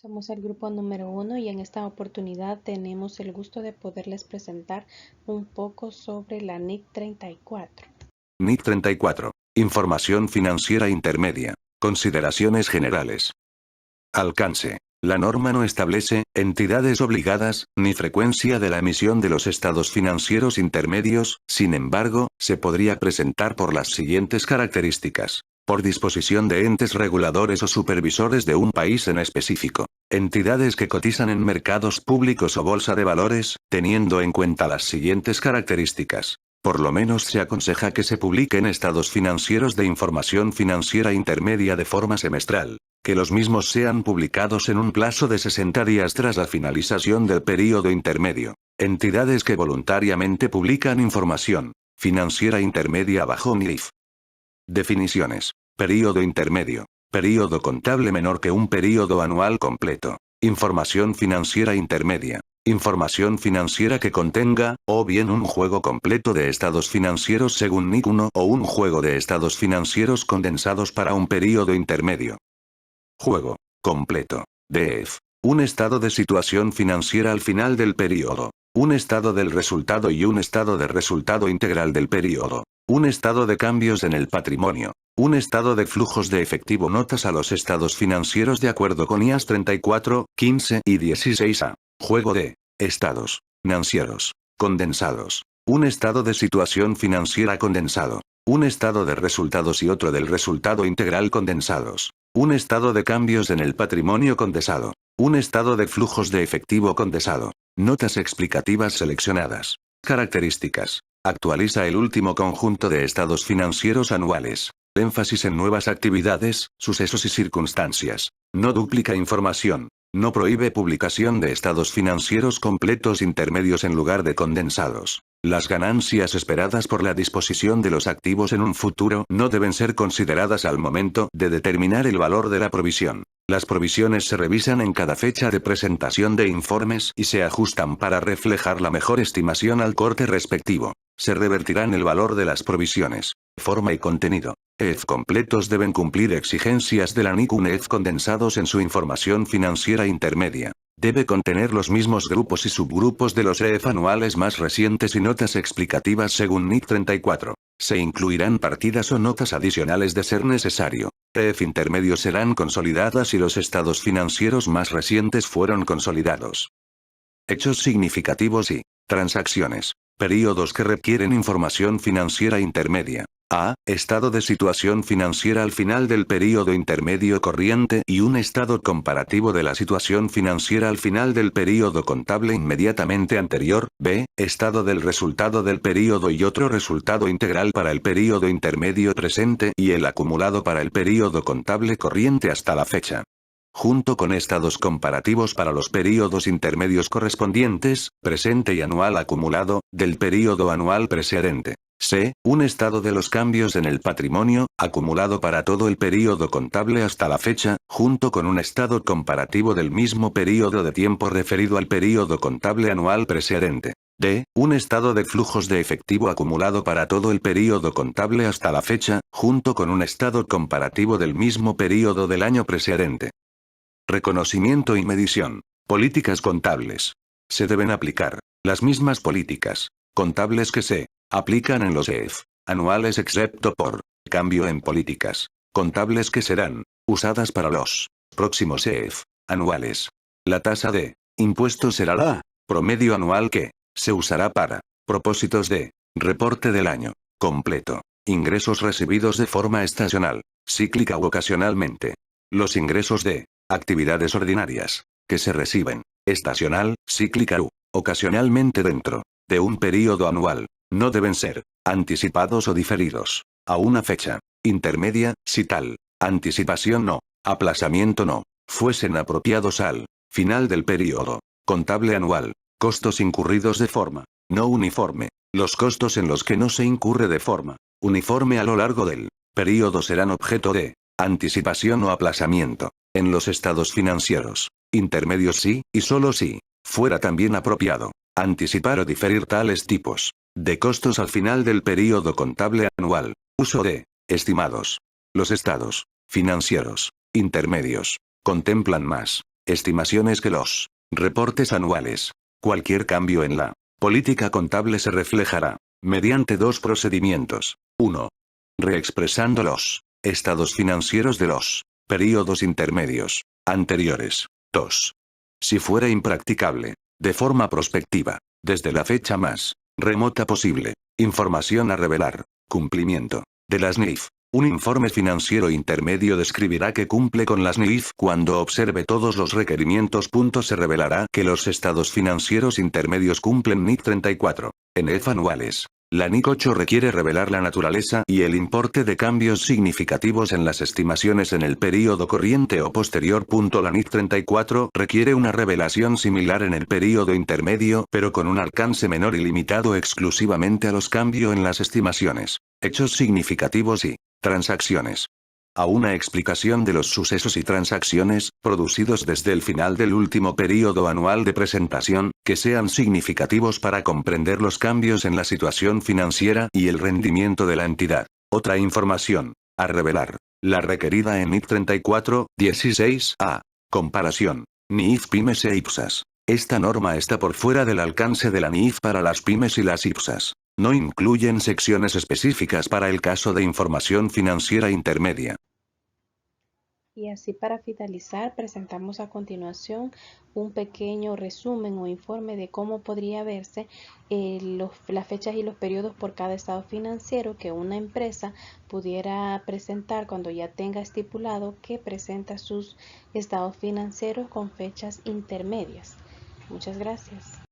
Somos el grupo número 1 y en esta oportunidad tenemos el gusto de poderles presentar un poco sobre la NIC 34. NIC 34. Información financiera intermedia. Consideraciones generales. Alcance. La norma no establece entidades obligadas, ni frecuencia de la emisión de los estados financieros intermedios, sin embargo, se podría presentar por las siguientes características. Por disposición de entes reguladores o supervisores de un país en específico. Entidades que cotizan en mercados públicos o bolsa de valores, teniendo en cuenta las siguientes características. Por lo menos se aconseja que se publiquen estados financieros de información financiera intermedia de forma semestral. Que los mismos sean publicados en un plazo de 60 días tras la finalización del período intermedio. Entidades que voluntariamente publican información financiera intermedia bajo NIF. Definiciones. Período intermedio. Período contable menor que un período anual completo. Información financiera intermedia. Información financiera que contenga, o bien un juego completo de estados financieros según NIC 1 o un juego de estados financieros condensados para un período intermedio. Juego completo. DF. Un estado de situación financiera al final del período. Un estado del resultado y un estado de resultado integral del período. Un estado de cambios en el patrimonio. Un estado de flujos de efectivo. Notas a los estados financieros de acuerdo con IAS 34, 15 y 16A. Juego de estados financieros condensados. Un estado de situación financiera condensado. Un estado de resultados y otro del resultado integral condensados. Un estado de cambios en el patrimonio condensado. Un estado de flujos de efectivo condensado. Notas explicativas seleccionadas. Características. Actualiza el último conjunto de estados financieros anuales. Énfasis en nuevas actividades, sucesos y circunstancias. No duplica información. No prohíbe publicación de estados financieros completos intermedios en lugar de condensados. Las ganancias esperadas por la disposición de los activos en un futuro no deben ser consideradas al momento de determinar el valor de la provisión. Las provisiones se revisan en cada fecha de presentación de informes y se ajustan para reflejar la mejor estimación al corte respectivo. Se revertirán el valor de las provisiones. Forma y contenido. EF completos deben cumplir exigencias de la NIC 1 EF condensados en su información financiera intermedia. Debe contener los mismos grupos y subgrupos de los EF anuales más recientes y notas explicativas según NIC 34. Se incluirán partidas o notas adicionales de ser necesario. EF intermedios serán consolidadas si los estados financieros más recientes fueron consolidados. Hechos significativos y transacciones. Períodos que requieren información financiera intermedia. A. Estado de situación financiera al final del período intermedio corriente y un estado comparativo de la situación financiera al final del período contable inmediatamente anterior. B. Estado del resultado del período y otro resultado integral para el período intermedio presente y el acumulado para el período contable corriente hasta la fecha. Junto con estados comparativos para los períodos intermedios correspondientes, presente y anual acumulado, del período anual precedente. C. Un estado de los cambios en el patrimonio, acumulado para todo el período contable hasta la fecha, junto con un estado comparativo del mismo período de tiempo referido al período contable anual precedente. D. Un estado de flujos de efectivo acumulado para todo el período contable hasta la fecha, junto con un estado comparativo del mismo período del año precedente. Reconocimiento y medición. Políticas contables. Se deben aplicar las mismas políticas contables que se aplican en los EF anuales excepto por cambio en políticas contables que serán usadas para los próximos EF anuales. La tasa de impuesto será la promedio anual que se usará para propósitos de reporte del año completo. Ingresos recibidos de forma estacional, cíclica u ocasionalmente. Los ingresos de actividades ordinarias, que se reciben, estacional, cíclica u ocasionalmente dentro de un período anual, no deben ser anticipados o diferidos a una fecha intermedia, si tal anticipación o aplazamiento no fuesen apropiados al final del período contable anual. Costos incurridos de forma no uniforme. Los costos en los que no se incurre de forma uniforme a lo largo del período serán objeto de anticipación o aplazamiento. En los estados financieros intermedios sí, y solo si fuera también apropiado anticipar o diferir tales tipos de costos al final del período contable anual. Uso de estimados. Los estados financieros intermedios contemplan más Estimaciones que los reportes anuales. Cualquier cambio en la política contable se reflejará mediante dos procedimientos. 1. Reexpresando los estados financieros de los períodos intermedios anteriores. 2. Si fuera impracticable, de forma prospectiva, desde la fecha más remota posible. Información a revelar. Cumplimiento de las NIF. Un informe financiero intermedio describirá que cumple con las NIF cuando observe todos los requerimientos. Se revelará que los estados financieros intermedios cumplen NIF 34. En NIF anuales. La NIC 8 requiere revelar la naturaleza y el importe de cambios significativos en las estimaciones en el período corriente o posterior. La NIC 34 requiere una revelación similar en el período intermedio, pero con un alcance menor y limitado exclusivamente a los cambios en las estimaciones, hechos significativos y transacciones. A una explicación de los sucesos y transacciones, producidos desde el final del último período anual de presentación, que sean significativos para comprender los cambios en la situación financiera y el rendimiento de la entidad. Otra información a revelar. La requerida en NIF 34, 16a. Comparación. NIF pymes e IPSAS. Esta norma está por fuera del alcance de la NIF para las pymes y las IPSAS. No incluyen secciones específicas para el caso de información financiera intermedia. Y así para finalizar, presentamos a continuación un pequeño resumen o informe de cómo podría verse las fechas y los periodos por cada estado financiero que una empresa pudiera presentar cuando ya tenga estipulado que presenta sus estados financieros con fechas intermedias. Muchas gracias.